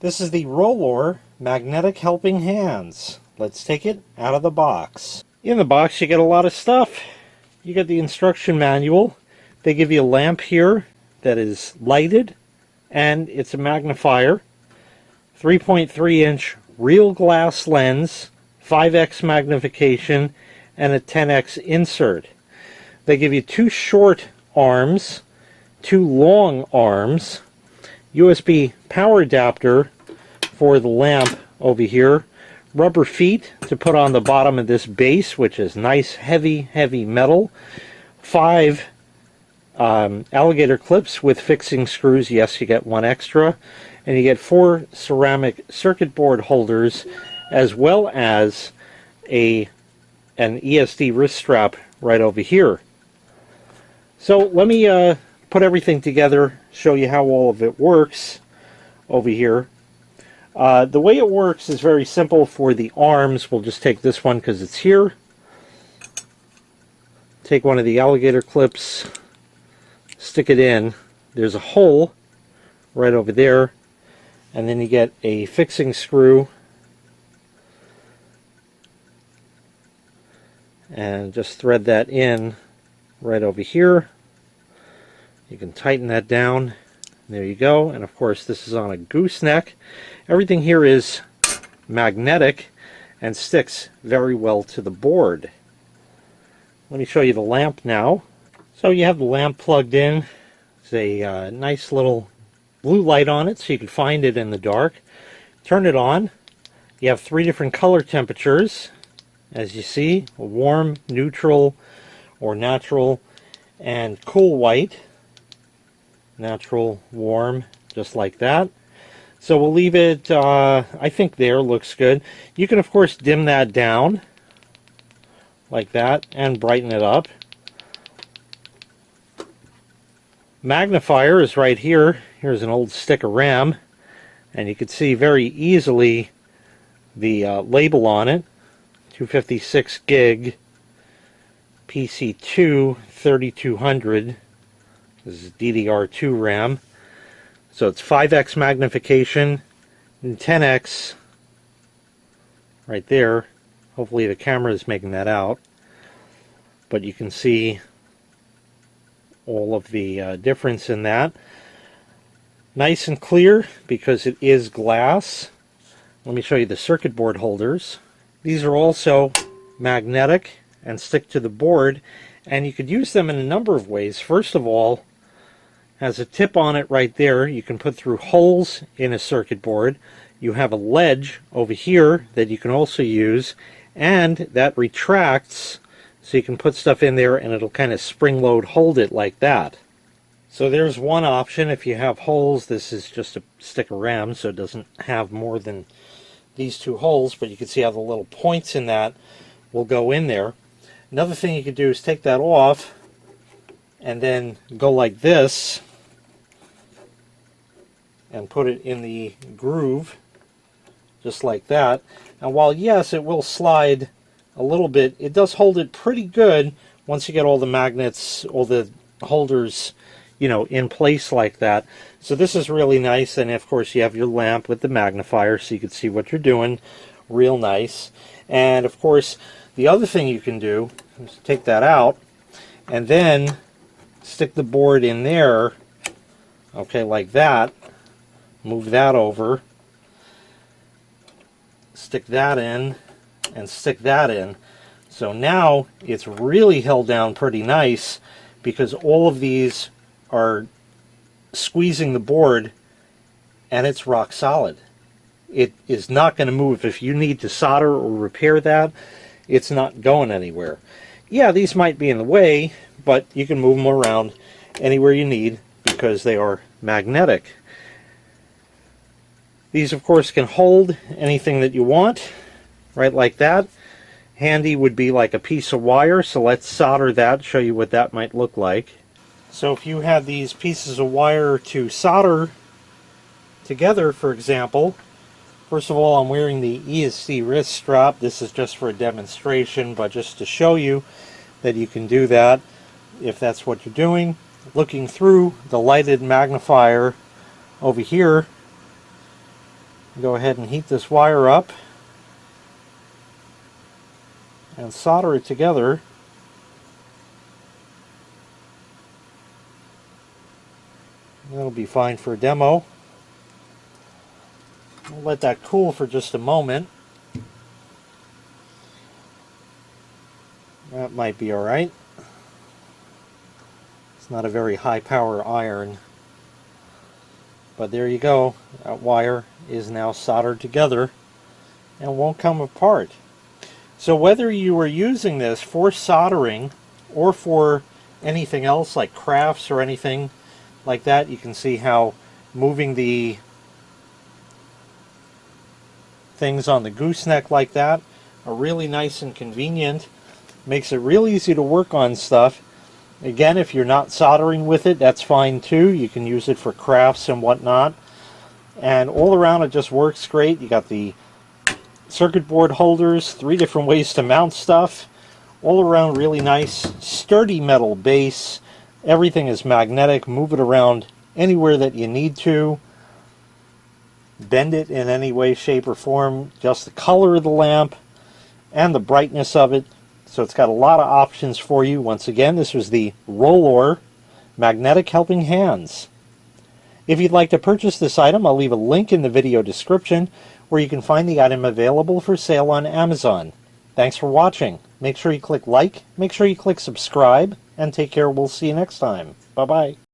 This is the ROLOOR Magnetic Helping Hands. Let's take it out of the box. In the box you get a lot of stuff. You get the instruction manual. They give you a lamp here that is lighted, and it's a magnifier. 3.3-inch real glass lens, 5x magnification, and a 10x insert. They give you two short arms, two long arms, USB power adapter for the lamp over here, rubber feet to put on the bottom of this base, which is nice heavy metal, 5 alligator clips with fixing screws. Yes, you get one extra, and you get 4 ceramic circuit board holders, as well as an ESD wrist strap right over here. So let me put everything together, show you how all of it works over here. The way it works is very simple. For the arms, we'll just take this one because it's here. Take one of the alligator clips, stick it in. There's a hole right over there, and then you get a fixing screw, and just thread that in right over here. You can tighten that down. There you go. And of course this is on a gooseneck. Everything here is magnetic and sticks very well to the board. Let me show you the lamp now. So you have the lamp plugged in. There's a nice little blue light on it so you can find it in the dark. Turn it on. You have 3 different color temperatures, as you see: warm, neutral, or natural, and cool white. Natural, warm, just like that. So we'll leave it, I think there looks good. You can of course dim that down like that and brighten it up. Magnifier is right here. Here's an old stick of RAM, and you can see very easily the label on it. 256 gig PC2 3200. This is DDR2 RAM. So it's 5x magnification and 10x right there. Hopefully the camera is making that out. But you can see all of the difference in that. Nice and clear because it is glass. Let me show you the circuit board holders. These are also magnetic and stick to the board, and you could use them in a number of ways. First of all, has a tip on it right there. You can put through holes in a circuit board. You have a ledge over here that you can also use, and that retracts so you can put stuff in there and it'll kind of spring load hold it like that. So there's one option. If you have holes, this is just a stick of RAM, so it doesn't have more than these 2 holes, but you can see how the little points in that will go in there. Another thing you could do is take that off and then go like this and put it in the groove, just like that. And while yes, it will slide a little bit, it does hold it pretty good once you get all the magnets, all the holders, you know, in place like that. So this is really nice. And of course you have your lamp with the magnifier so you can see what you're doing. Real nice. And of course the other thing you can do is take that out and then stick the board in there, okay, like that. Move that over, stick that in, and stick that in. So now it's really held down pretty nice because all of these are squeezing the board, and it's rock solid. It is not going to move. If you need to solder or repair that, it's not going anywhere. Yeah, these might be in the way, but you can move them around anywhere you need because they are magnetic. These of course can hold anything that you want, right, like that. Handy would be like a piece of wire, so let's solder that, show you what that might look like. So if you have these pieces of wire to solder together, for example, first of all, I'm wearing the ESD wrist strap. This is just for a demonstration, but just to show you that you can do that if that's what you're doing. Looking through the lighted magnifier over here, Go ahead and heat this wire up and solder it together. That'll be fine for a demo. We'll let that cool for just a moment. That might be alright. It's not a very high power iron. But there you go. That wire is now soldered together and won't come apart. So whether you are using this for soldering or for anything else like crafts or anything like that, you can see how moving the things on the gooseneck like that are really nice and convenient. Makes it real easy to work on stuff. Again, if you're not soldering with it, that's fine too. You can use it for crafts and whatnot. And all around it just works great. You got the circuit board holders, 3 different ways to mount stuff. All around really nice, sturdy metal base. Everything is magnetic. Move it around anywhere that you need to. Bend it in any way, shape, or form. Just the color of the lamp and the brightness of it. So it's got a lot of options for you. Once again, this was the ROLOOR Magnetic Helping Hands. If you'd like to purchase this item, I'll leave a link in the video description where you can find the item available for sale on Amazon. Thanks for watching. Make sure you click like, make sure you click subscribe, and take care. We'll see you next time. Bye-bye.